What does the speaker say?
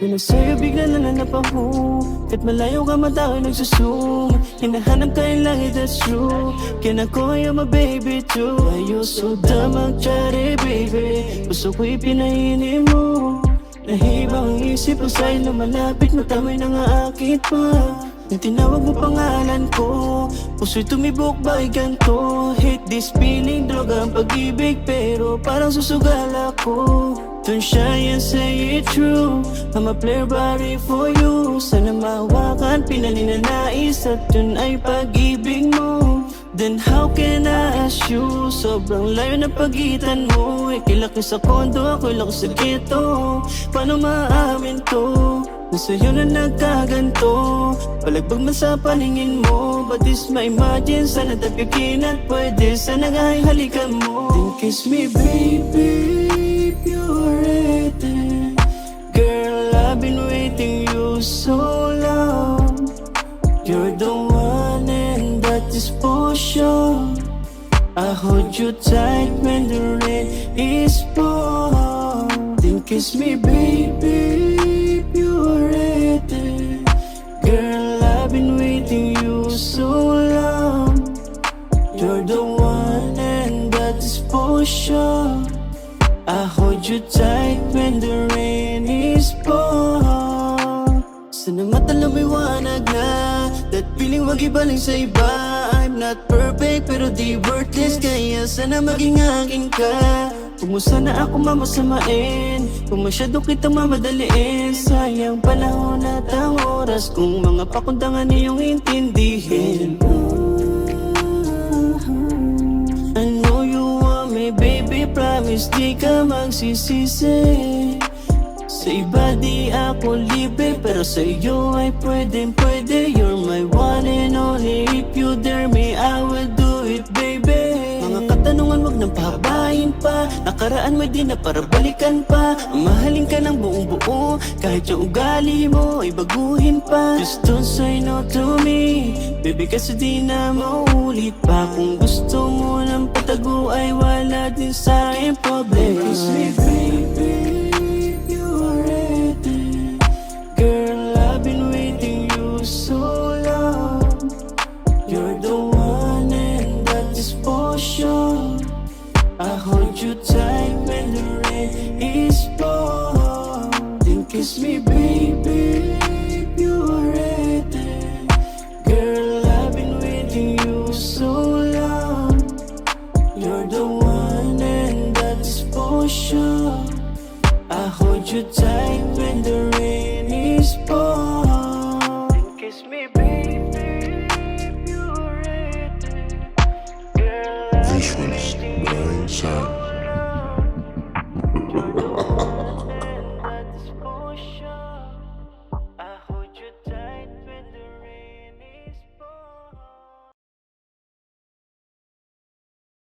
Yun ang sa'yo bigla na napaho. Kahit malayo ka matao nagsusum. Hinahanap ka yung langit, that's true. Kaya ako ay my baby too. Ayuso da magtsari baby. Gusto ko ipinainin mo. Nahibang ang isip ko sa'yo lumalapit. Matamay na nga akit pa. Nang tinawag mo pangalan ko, puso'y tumibok ba ay ganto? Hate this feeling, droga ang pag-ibig. Pero parang susugal ako. Don't shy and say it true. I'm a player body for you. Sana mahawakan, pinaninanais at yun ay pag-ibig mo. Then how can I ask you? Sobrang layo na pagitan mo. Ikilaki sa kondo, ako'y laki sa ghetto. Paano maamin to? Nasa'yo na nagkaganto. Palagbag man sa paningin mo. But this my imagine. Sana tapikin at pwede. Sana nga'y halikan mo. Then kiss me baby, if you're ready. Girl, I've been waiting you so long. You're the one and that is for sure. I hold you tight when the rain is pouring. Then kiss me baby, if you're ready. Girl, I've been waiting you so long. You're the one and that is for sure. I hold you tight when the rain is pouring. Sana mata lumiwanag na. That feeling wag ibaling sa iba. I'm not perfect pero di worthless. Kaya sana maging akin ka. Huwag mo sana ako mamasamain. Kung masyado kitang mamadaliin. Sayang panahon at ang oras. Kung mga pakundangan iyong intindihin. I know you want me baby, promise di ka magsisisi. Sa iba di ako libre, pero sa iyo ay pwedeng pwede. You're my one and only, if you dare me, I will do it baby. Mga katanungan wag nang pahabain pa. Nakaraan mo di na para balikan pa. Mahalin ka ng buong buo, kahit yung ugali mo ay baguhin pa. Just don't say no to me, baby, kasi di na maulit pa. Kung gusto mo ng patago ay wala din sa akin problema. Kiss me baby, girl, I've been waiting you so long. You're the one and that is for sure. I hold you tight when the rain is pouring. Then kiss me baby, if you're ready. Girl, I've been waiting you so long. You're the one and that is for sure. I hold you tight when the rain is pouring. Kiss me baby, if you're ready. Girl, Visuals, Brian Sound.